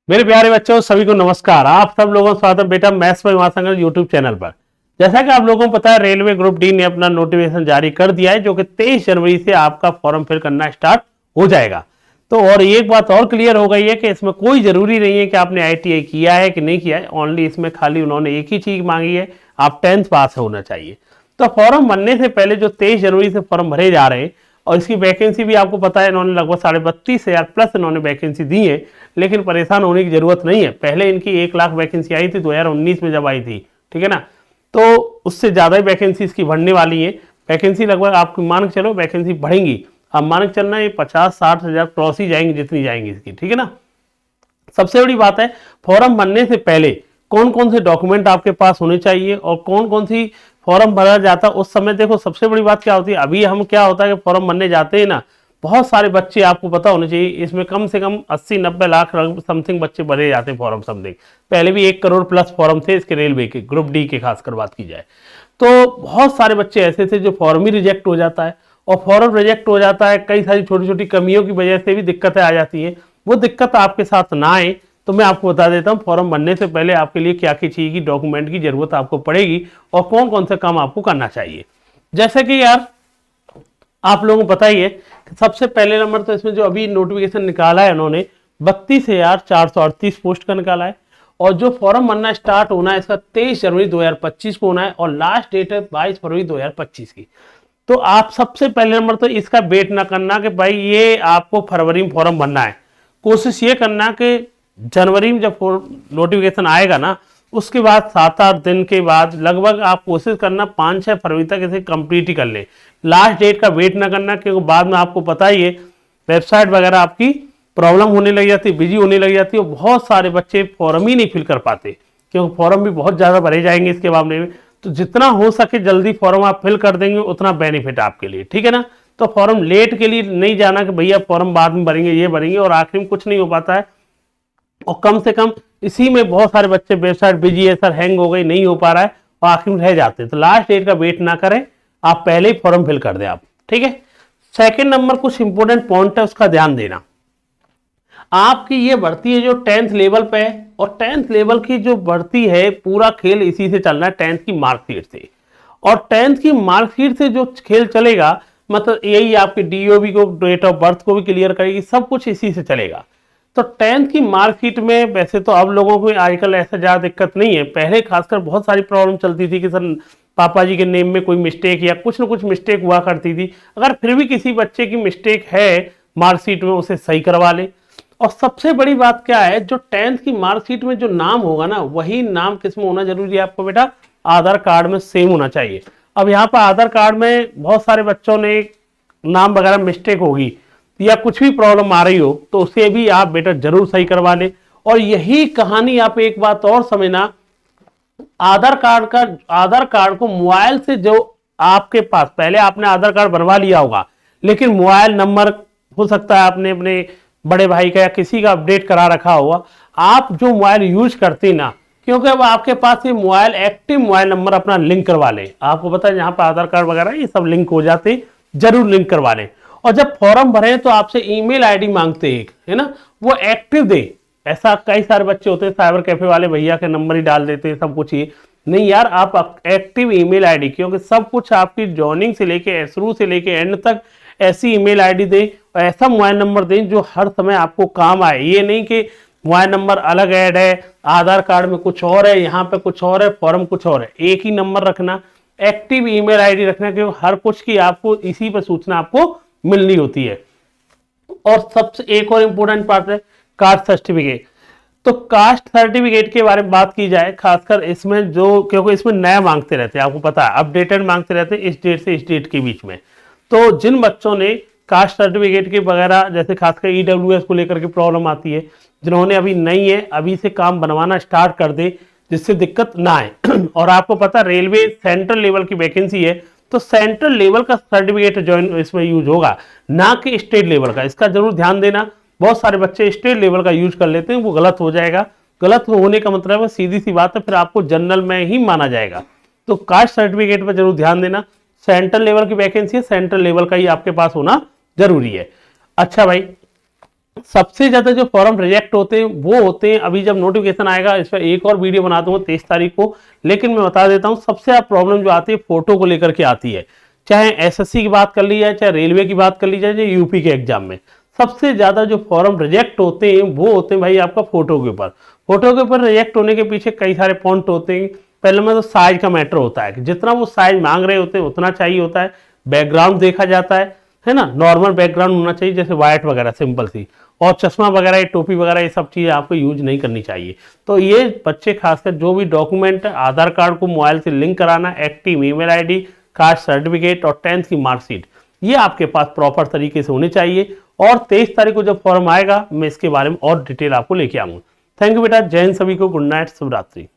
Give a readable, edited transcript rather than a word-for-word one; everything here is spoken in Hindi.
मेरे प्यारे बच्चों सभी को नमस्कार। आप सब लोगों का स्वागत बेटा मैथ्स बाय महासागर यूट्यूब चैनल पर। जैसा कि आप लोगों को पता है रेलवे ग्रुप डी ने अपना नोटिफिकेशन जारी कर दिया है जो कि 23 जनवरी से आपका फॉर्म फिल करना स्टार्ट हो जाएगा। तो और एक बात और क्लियर हो गई है कि इसमें कोई जरूरी नहीं है कि आपने ITI किया है कि नहीं किया है। ओनली इसमें खाली उन्होंने एक ही चीज मांगी है, आप 10th पास होना चाहिए। तो फॉर्म भरने से पहले जो 23 जनवरी से फॉर्म भरे जा रहे हैं और इसकी वैकेंसी भी आपको पता है इन्होंने लगभग 32,500 प्लस इन्होंने वैकेंसी दी है। लेकिन परेशान होने की जरूरत नहीं है, पहले इनकी 1 लाख वैकेंसी आई थी 2019 में जब आई थी, ठीक है ना। तो उससे ज्यादा ही वैकेंसी इसकी बढ़ने वाली है। वैकेंसी लगभग आप मान के चलो वैकेंसी बढ़ेंगी, अब मान के चलना ये 50-60 हजार क्रॉस ही जाएंगी जितनी जाएंगी इसकी, ठीक है ना। सबसे बड़ी बात है फॉर्म भरने से पहले कौन कौन से डॉक्यूमेंट आपके पास होने चाहिए और कौन कौन सी फॉर्म भरा जाता है उस समय। देखो सबसे बड़ी बात क्या होती है, अभी हम क्या होता है कि फॉर्म भरने जाते हैं ना, बहुत सारे बच्चे आपको पता होने चाहिए, इसमें कम से कम 80-90 लाख समथिंग बच्चे भरे जाते हैं फॉर्म समथिंग। पहले भी 1 करोड़ प्लस फॉर्म थे इसके रेलवे के ग्रुप डी के, खासकर बात की जाए तो बहुत सारे बच्चे ऐसे थे जो फॉर्म ही रिजेक्ट हो जाता है। और फॉर्म रिजेक्ट हो जाता है, कई सारी छोटी छोटी कमियों की वजह से भी दिक्कतें आ जाती हैं। वो दिक्कत आपके साथ ना आए तो मैं आपको बता देता हूँ फॉर्म भरने से पहले आपके लिए क्या क्या चीज की डॉक्यूमेंट की जरूरत आपको पड़ेगी और कौन कौन से काम आपको करना चाहिए। जैसे कि यार आप लोगों को पता ही है कि सबसे पहले नंबर तो इसमें जो अभी नोटिफिकेशन निकाला है उन्होंने 32,438 पोस्ट का निकाला है। और जो फॉर्म भरना स्टार्ट होना है इसका 23 जनवरी 2025 को होना है और लास्ट डेट है 22 फरवरी 2025 की। तो आप सबसे पहले नंबर तो इसका वेट ना करना कि भाई ये आपको फरवरी में फॉर्म भरना है। कोशिश ये करना कि जनवरी में जब नोटिफिकेशन आएगा ना उसके बाद 7-8 दिन के बाद लगभग आप कोशिश करना 5-6 फरवरी तक इसे कंप्लीट ही कर ले। लास्ट डेट का वेट ना करना क्योंकि बाद में आपको पता ही है वेबसाइट वगैरह आपकी प्रॉब्लम होने लग जाती है, बिजी होने लग जाती है और बहुत सारे बच्चे फॉर्म ही नहीं फिल कर पाते क्योंकि फॉर्म भी बहुत ज़्यादा भरे जाएंगे इसके मामले में। तो जितना हो सके जल्दी फॉर्म आप फिल कर देंगे उतना बेनिफिट आपके लिए, ठीक है ना। तो फॉर्म लेट के लिए नहीं जाना कि भैया फॉर्म बाद में भरेंगे ये भरेंगे और आखिर में कुछ नहीं हो पाता है। और कम से कम इसी में बहुत सारे बच्चे वेबसाइट बिजी है सर, हैंग हो गई, नहीं हो पा रहा है और आखिर में रह जाते हैं। तो लास्ट डेट का वेट ना करें, आप पहले ही फॉर्म फिल कर दें आप, ठीक है। सेकंड नंबर कुछ इंपोर्टेंट पॉइंट है उसका ध्यान देना। आपकी ये भर्ती है जो 10th लेवल पे है और 10th लेवल की जो भर्ती है पूरा खेल इसी से चलना है, 10th की मार्कशीट से। और 10th की मार्कशीट से जो खेल चलेगा मतलब यही आपके DOB को डेट ऑफ बर्थ को भी क्लियर करेगी, सब कुछ इसी से चलेगा। तो 10th की मार्कशीट में वैसे तो अब लोगों को आजकल ऐसा ज्यादा दिक्कत नहीं है, पहले खासकर बहुत सारी प्रॉब्लम चलती थी कि सर पापा जी के नेम में कोई मिस्टेक या कुछ ना कुछ मिस्टेक हुआ करती थी। अगर फिर भी किसी बच्चे की मिस्टेक है मार्कशीट में उसे सही करवा ले। और सबसे बड़ी बात क्या है, जो 10th की मार्कशीट में जो नाम होगा ना वही नाम किसमें होना जरूरी है आपको बेटा, आधार कार्ड में सेम होना चाहिए। अब यहाँ पर आधार कार्ड में बहुत सारे बच्चों ने नाम वगैरह मिस्टेक होगी या कुछ भी प्रॉब्लम आ रही हो तो उसे भी आप बेटा जरूर सही करवा ले। और यही कहानी आप एक बात और समझना, आधार कार्ड को मोबाइल से जो आपके पास पहले आपने आधार कार्ड बनवा लिया होगा लेकिन मोबाइल नंबर हो सकता है आपने अपने बड़े भाई का या किसी का अपडेट करा रखा होगा, आप जो मोबाइल यूज करते ना, क्योंकि अब आपके पास ये मोबाइल एक्टिव मोबाइल नंबर अपना लिंक करवा लें। आपको पता है जहां पर आधार कार्ड वगैरह ये सब लिंक हो जाते, जरूर लिंक करवा लें। और जब फॉर्म भरें तो आपसे ईमेल आईडी मांगते एक, है ना, वो एक्टिव दे। ऐसा कई सारे बच्चे होते हैं साइबर कैफे वाले भैया के नंबर ही डाल देते हैं सब कुछ ही नहीं यार, आप एक्टिव ईमेल आईडी, क्योंकि सब कुछ आपकी जॉइनिंग से लेके शुरू से लेके एंड तक ऐसी ईमेल आईडी दें और ऐसा मोबाइल नंबर दें जो हर समय आपको काम आए। ये नहीं कि मोबाइल नंबर अलग ऐड है, आधार कार्ड में कुछ और है, यहाँ पे कुछ और है, फॉर्म कुछ और है। एक ही नंबर रखना, एक्टिव ईमेल आईडी रखना, क्योंकि हर कुछ की आपको इसी पर सूचना आपको मिलनी होती है। और सबसे एक और इंपॉर्टेंट पार्ट है कास्ट सर्टिफिकेट। तो कास्ट सर्टिफिकेट के बारे में बात की जाए, खासकर इसमें जो क्योंकि इसमें नया मांगते रहते हैं, आपको पता है अपडेटेड मांगते रहते हैं इस डेट से इस डेट के बीच में। तो जिन बच्चों ने कास्ट सर्टिफिकेट के वगैरह जैसे खासकर EWS को लेकर के प्रॉब्लम आती है, जिन्होंने अभी नहीं है अभी से काम बनवाना स्टार्ट कर दे जिससे दिक्कत ना आए। और आपको पता रेलवे सेंट्रल लेवल की वैकेंसी है तो सेंट्रल लेवल का सर्टिफिकेट ज्वाइन इसमें यूज होगा, ना कि स्टेट लेवल का। इसका जरूर ध्यान देना, बहुत सारे बच्चे स्टेट लेवल का यूज कर लेते हैं, वो गलत हो जाएगा। गलत होने का मतलब है सीधी सी बात है फिर आपको जनरल में ही माना जाएगा। तो कास्ट सर्टिफिकेट पर जरूर ध्यान देना, सेंट्रल लेवल की वैकेंसी है, सेंट्रल लेवल का ही आपके पास होना जरूरी है। अच्छा भाई, सबसे ज्यादा जो फॉर्म रिजेक्ट होते हैं वो होते हैं, अभी जब नोटिफिकेशन आएगा इस पर एक और वीडियो बना दूंगा 23 तारीख को, लेकिन मैं बता देता हूं सबसे ज्यादा प्रॉब्लम जो आती है फोटो को लेकर के आती है। चाहे एसएससी की बात कर ली जाए, चाहे रेलवे की बात कर ली जाए, चाहे यूपी के एग्जाम में सबसे ज्यादा जो फॉर्म रिजेक्ट होते हैं वो होते हैं भाई आपका फोटो के ऊपर। फोटो के ऊपर रिजेक्ट होने के पीछे कई सारे पॉइंट होते हैं। पहले में तो साइज का मैटर होता है कि जितना वो साइज मांग रहे होते हैं उतना चाहिए होता है। बैकग्राउंड देखा जाता है ना, नॉर्मल बैकग्राउंड होना चाहिए जैसे व्हाइट वगैरह सिंपल सी, और चश्मा वगैरह टोपी वगैरह ये सब चीजें आपको यूज नहीं करनी चाहिए। तो ये बच्चे खासकर जो भी डॉक्यूमेंट, आधार कार्ड को मोबाइल से लिंक कराना, active email ID, caste certificate और 10th की मार्कशीट, ये आपके पास प्रॉपर तरीके से होने चाहिए। और 23 तारीख को जब फॉर्म आएगा मैं इसके बारे में और डिटेल आपको लेके आऊंगा। थैंक यू बेटा, जय हिंद सभी को, गुड नाइट, शुभ रात्रि।